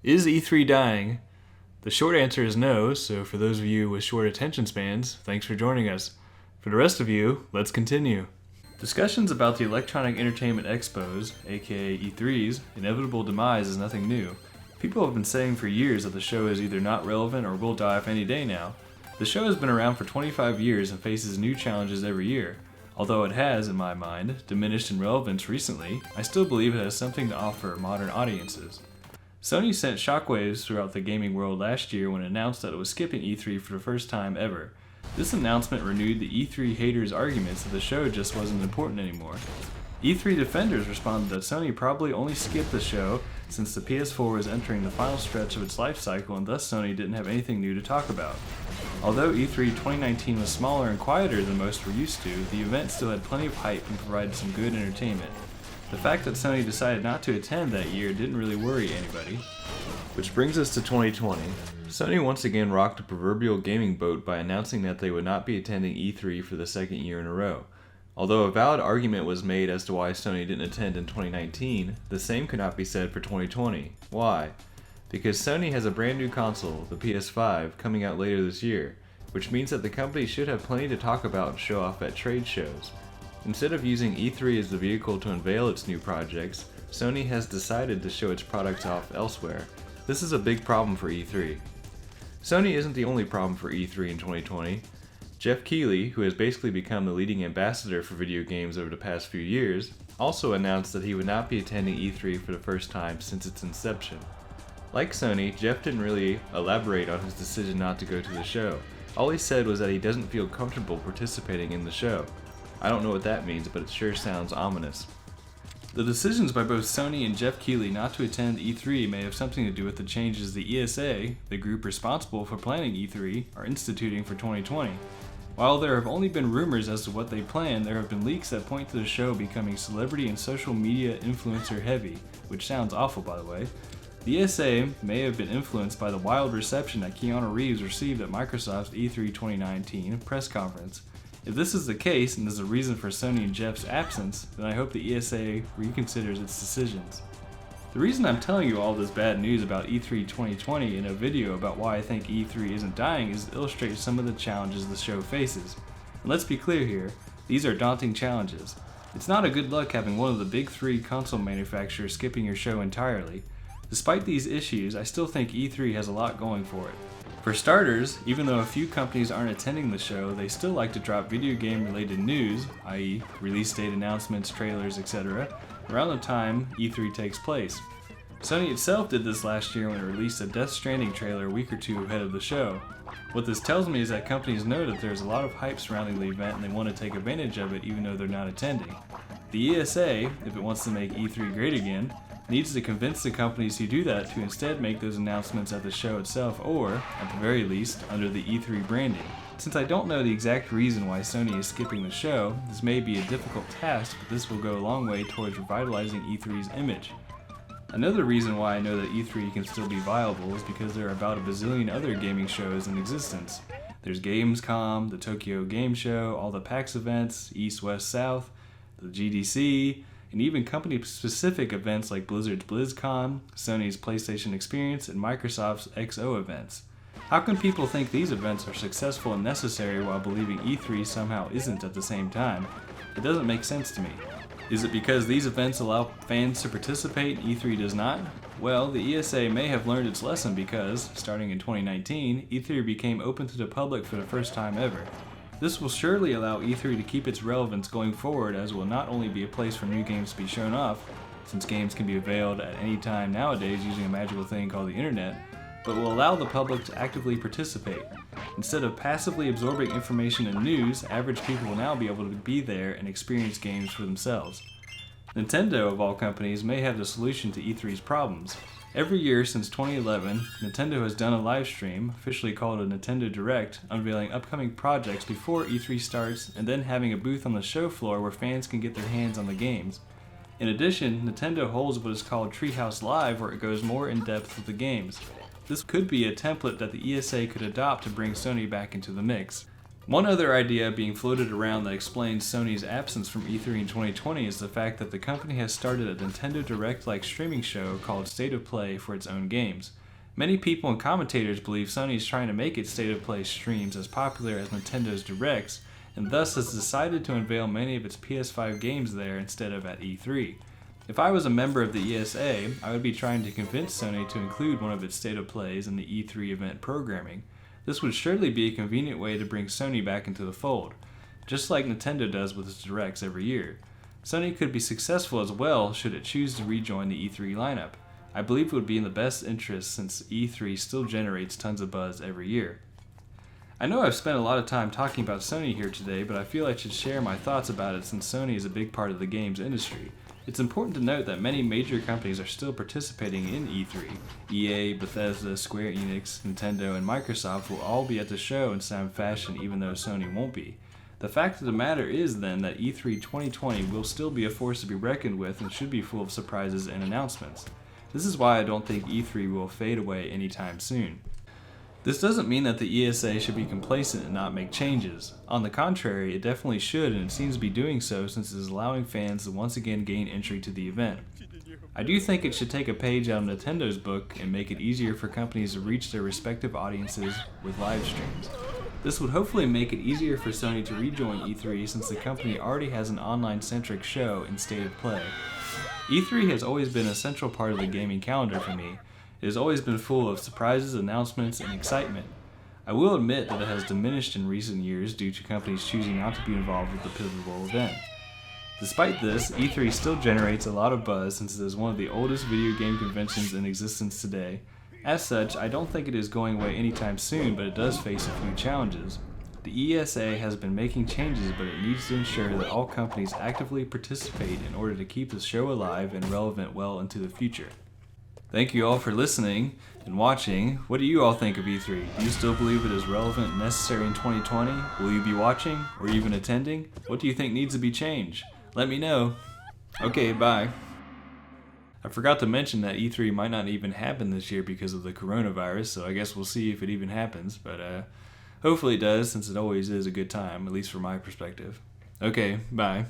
Is E3 dying? The short answer is no, so for those of you with short attention spans, thanks for joining us. For the rest of you, let's continue. Discussions about the Electronic Entertainment Expo's, aka E3's, inevitable demise is nothing new. People have been saying for years that the show is either not relevant or will die off any day now. The show has been around for 25 years and faces new challenges every year. Although it has, in my mind, diminished in relevance recently, I still believe it has something to offer modern audiences. Sony sent shockwaves throughout the gaming world last year when it announced that it was skipping E3 for the first time ever. This announcement renewed the E3 haters' arguments that the show just wasn't important anymore. E3 defenders responded that Sony probably only skipped the show since the PS4 was entering the final stretch of its life cycle and thus Sony didn't have anything new to talk about. Although E3 2019 was smaller and quieter than most were used to, the event still had plenty of hype and provided some good entertainment. The fact that Sony decided not to attend that year didn't really worry anybody. Which brings us to 2020. Sony once again rocked a proverbial gaming boat by announcing that they would not be attending E3 for the second year in a row. Although a valid argument was made as to why Sony didn't attend in 2019, the same could not be said for 2020. Why? Because Sony has a brand new console, the PS5, coming out later this year, which means that the company should have plenty to talk about and show off at trade shows. Instead of using E3 as the vehicle to unveil its new projects, Sony has decided to show its products off elsewhere. This is a big problem for E3. Sony isn't the only problem for E3 in 2020. Jeff Keely, who has basically become the leading ambassador for video games over the past few years, also announced that he would not be attending E3 for the first time since its inception. Like Sony, Jeff didn't really elaborate on his decision not to go to the show. All he said was that he doesn't feel comfortable participating in the show. I don't know what that means, but it sure sounds ominous. The decisions by both Sony and Jeff Keely not to attend E3 may have something to do with the changes the ESA, the group responsible for planning E3, are instituting for 2020. While there have only been rumors as to what they plan, there have been leaks that point to the show becoming celebrity and social media influencer heavy, which sounds awful by the way. The ESA may have been influenced by the wild reception that Keanu Reeves received at Microsoft's E3 2019 press conference. If this is the case and is a reason for Sony and Jeff's absence, then I hope the ESA reconsiders its decisions. The reason I'm telling you all this bad news about E3 2020 in a video about why I think E3 isn't dying is to illustrate some of the challenges the show faces. And let's be clear here, these are daunting challenges. It's not a good luck having one of the big three console manufacturers skipping your show entirely. Despite these issues, I still think E3 has a lot going for it. For starters, even though a few companies aren't attending the show, they still like to drop video game related news, i.e. release date announcements, trailers, etc., around the time E3 takes place. Sony itself did this last year when it released a Death Stranding trailer a week or two ahead of the show. What this tells me is that companies know that there's a lot of hype surrounding the event and they want to take advantage of it even though they're not attending. The ESA, if it wants to make E3 great again, needs to convince the companies who do that to instead make those announcements at the show itself or, at the very least, under the E3 branding. Since I don't know the exact reason why Sony is skipping the show, this may be a difficult task, but this will go a long way towards revitalizing E3's image. Another reason why I know that E3 can still be viable is because there are about a bazillion other gaming shows in existence. There's Gamescom, the Tokyo Game Show, all the PAX events, East, West, South, the GDC, and even company-specific events like Blizzard's BlizzCon, Sony's PlayStation Experience, and Microsoft's XO events. How can people think these events are successful and necessary while believing E3 somehow isn't at the same time? It doesn't make sense to me. Is it because these events allow fans to participate and E3 does not? Well, the ESA may have learned its lesson because, starting in 2019, E3 became open to the public for the first time ever. This will surely allow E3 to keep its relevance going forward, as it will not only be a place for new games to be shown off, since games can be availed at any time nowadays using a magical thing called the internet, but will allow the public to actively participate. Instead of passively absorbing information and news, average people will now be able to be there and experience games for themselves. Nintendo, of all companies, may have the solution to E3's problems. Every year since 2011, Nintendo has done a live stream, officially called a Nintendo Direct, unveiling upcoming projects before E3 starts and then having a booth on the show floor where fans can get their hands on the games. In addition, Nintendo holds what is called Treehouse Live, where it goes more in depth with the games. This could be a template that the ESA could adopt to bring Sony back into the mix. One other idea being floated around that explains Sony's absence from E3 in 2020 is the fact that the company has started a Nintendo Direct-like streaming show called State of Play for its own games. Many people and commentators believe Sony is trying to make its State of Play streams as popular as Nintendo's Directs, and thus has decided to unveil many of its PS5 games there instead of at E3. If I was a member of the ESA, I would be trying to convince Sony to include one of its State of Plays in the E3 event programming. This would surely be a convenient way to bring Sony back into the fold, just like Nintendo does with its Directs every year. Sony could be successful as well should it choose to rejoin the E3 lineup. I believe it would be in the best interest since E3 still generates tons of buzz every year. I know I've spent a lot of time talking about Sony here today, but I feel I should share my thoughts about it since Sony is a big part of the games industry. It's important to note that many major companies are still participating in E3. EA, Bethesda, Square Enix, Nintendo, and Microsoft will all be at the show in some fashion even though Sony won't be. The fact of the matter is then that E3 2020 will still be a force to be reckoned with and should be full of surprises and announcements. This is why I don't think E3 will fade away anytime soon. This doesn't mean that the ESA should be complacent and not make changes. On the contrary, it definitely should, and it seems to be doing so since it is allowing fans to once again gain entry to the event. I do think it should take a page out of Nintendo's book and make it easier for companies to reach their respective audiences with live streams. This would hopefully make it easier for Sony to rejoin E3 since the company already has an online-centric show in State of Play. E3 has always been a central part of the gaming calendar for me. It has always been full of surprises, announcements, and excitement. I will admit that it has diminished in recent years due to companies choosing not to be involved with the pivotal event. Despite this, E3 still generates a lot of buzz since it is one of the oldest video game conventions in existence today. As such, I don't think it is going away anytime soon, but it does face a few challenges. The ESA has been making changes, but it needs to ensure that all companies actively participate in order to keep the show alive and relevant well into the future. Thank you all for listening and watching. What do you all think of E3? Do you still believe it is relevant and necessary in 2020? Will you be watching or even attending? What do you think needs to be changed? Let me know. Okay, bye. I forgot to mention that E3 might not even happen this year because of the coronavirus, so I guess we'll see if it even happens, but hopefully it does since it always is a good time, at least from my perspective. Okay, bye.